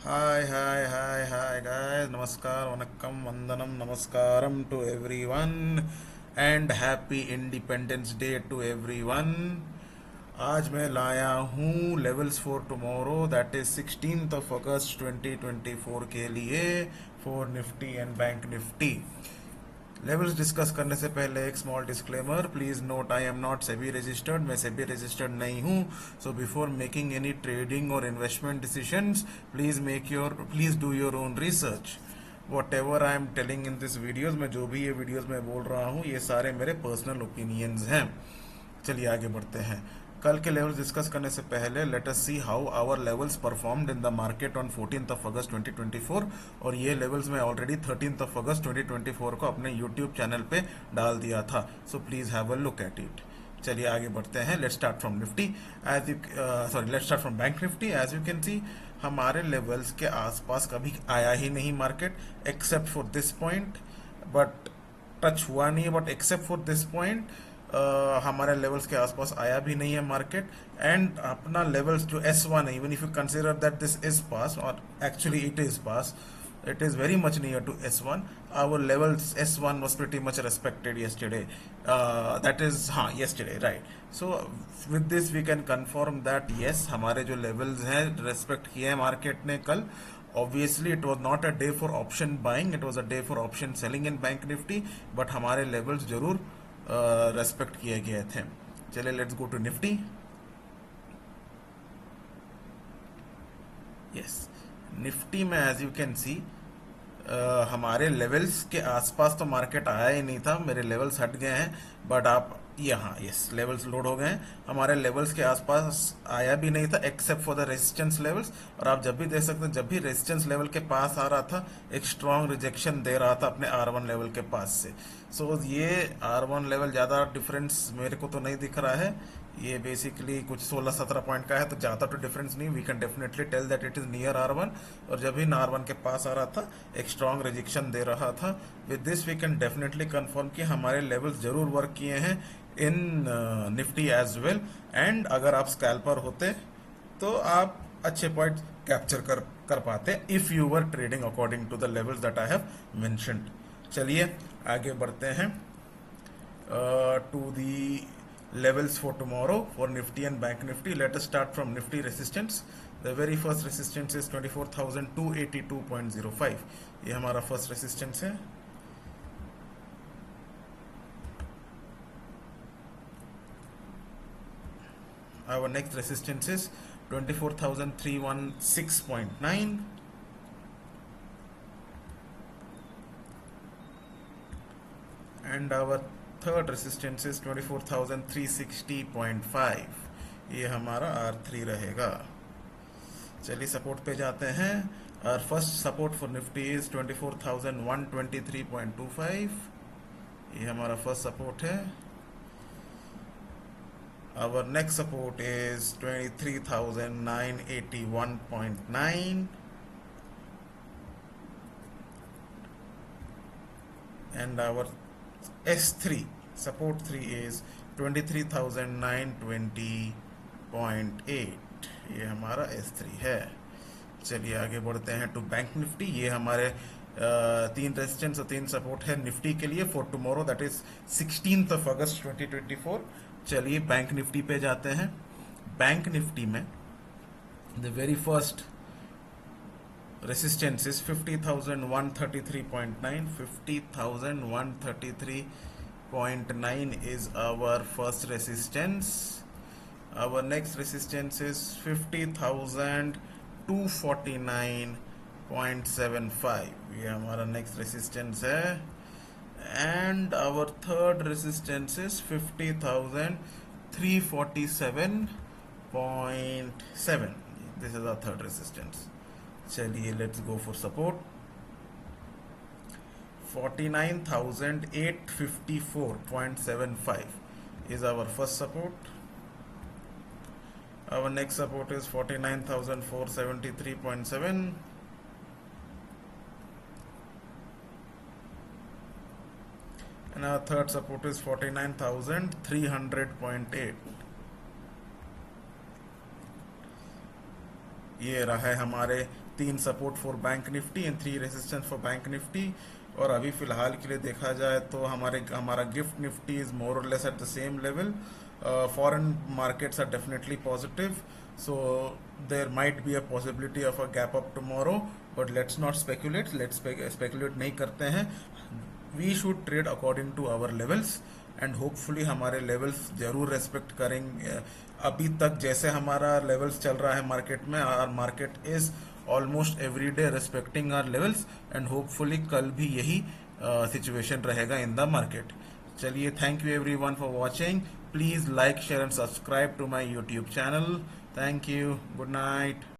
Hi guys. Namaskar, vanakkam, vandanam, namaskaram to everyone and happy Independence Day to everyone. आज मैं लाया हूँ levels for tomorrow that is 16 अगस्त 2024 के लिए for Nifty and Bank Nifty. Levels discuss करने से पहले एक small disclaimer, please note I am not SEBI registered, मैं सेबी रजिस्टर्ड नहीं हूँ। So before making any trading और investment decisions please do your own research. Whatever I am telling in this videos, मैं जो भी ये videos में बोल रहा हूँ ये सारे मेरे पर्सनल ओपिनियंस हैं। चलिए आगे बढ़ते हैं। कल के लेवल्स डिस्कस करने से पहले let us see how our levels performed in the market on 14 August 2024। और ये लेवल्स मैं ऑलरेडी 13 अगस्त 2024 को अपने यूट्यूब चैनल पे डाल दिया था, so please have a look at it. चलिए आगे बढ़ते हैं। Let's start from Nifty as you let's start from bank Nifty. As you can see हमारे लेवल्स के आसपास कभी आया ही नहीं market except for this point, but touch हुआ नहीं है। But except for this point हमारे लेवल्स के आसपास आया भी नहीं है मार्केट। एंड अपना लेवल्स जो S1 है, even if you consider that this is pass और actually it is pass, it is very much near to S1. Our levels S1 was pretty much respected yesterday. That is yesterday, right? So with this we can confirm that yes, हमारे जो levels हैं respect किए हैं market ने कल। Obviously it was not a day for option buying, it was a day for option selling in Bank Nifty, but हमारे levels जरूर respect किए गए थे। चलिए let's go to Nifty. Yes, Nifty में एज यू कैन सी हमारे levels के आसपास तो मार्केट आया ही नहीं था, मेरे लेवल्स हट गए हैं। बट आप यहाँ यस लेवल्स लोड हो गए हैं, हमारे लेवल्स के आसपास आया भी नहीं था except for the resistance levels. और आप जब भी देख सकते हैं जब भी रेजिस्टेंस लेवल के पास आ रहा था एक स्ट्रॉन्ग रिजेक्शन दे रहा था अपने R1 लेवल के पास से। सो ये R1 लेवल ज़्यादा डिफरेंस मेरे को तो नहीं दिख रहा है, ये बेसिकली कुछ 16-17 पॉइंट का है, तो ज़्यादा तो डिफरेंस नहीं। We can definitely tell that it is near R1। और जब भी R1 के पास आ रहा था एक स्ट्रॉन्ग रिजेक्शन दे रहा था। With this we can definitely confirm कि हमारे लेवल्स जरूर वर्क किए हैं in Nifty as well. And अगर आप स्कैल्पर होते तो आप अच्छे पॉइंट कैप्चर कर पाते if you were trading according to the levels that I have mentioned. चलिए आगे बढ़ते हैं to the levels for tomorrow for Nifty and Bank Nifty. Let us start from Nifty resistance. The very first resistance is 24,282.05. ये हमारा first resistance है। Our next resistance is 24,316.9. And our third resistance is 24,360.5। ये हमारा R3 रहेगा। चलिए support पे जाते हैं। और first support for Nifty is 24,123.25। ये हमारा फर्स्ट सपोर्ट है। Our next support is 23,981.9 and our S3 support 3 is 23,920.8। ये हमारा S3 है। चलिए आगे बढ़ते हैं टू बैंक निफ्टी। ये हमारे तीन रेजिस्टेंस और तीन सपोर्ट है निफ्टी के लिए फॉर टुमारो दैट इज 16 अगस्त 2024। चलिए बैंक निफ्टी पे जाते हैं। बैंक निफ्टी में the very first resistance is 50,133.9. 50,133.9 is our first resistance. Our next resistance is 50,249.75. ये हमारा next resistance है। And our third resistance is 50,347.7. This is our third resistance. चलिए let's go for support. 49,854.75 is our first support. Our next support is 49,473.7. And our third support is 49,300.8. ये रहा है हमारे 3 support for bank Nifty and 3 resistance for bank Nifty. और अभी फिलहाल के लिए देखा जाए तो हमारा gift Nifty is more or less at the same level. Foreign markets are definitely positive, so there might be a possibility of a gap up tomorrow, but let's not speculate, let's speculate नहीं करते हैं। We should trade according to our levels and hopefully हमारे levels जरूर respect करेंगे। अभी तक जैसे हमारा लेवल्स चल रहा है मार्केट में, our market is almost every day respecting our levels and hopefully कल भी यही सिचुएशन रहेगा इन द मार्केट। चलिए, thank you everyone for watching. Please like share and subscribe to my YouTube channel. Thank you, good night.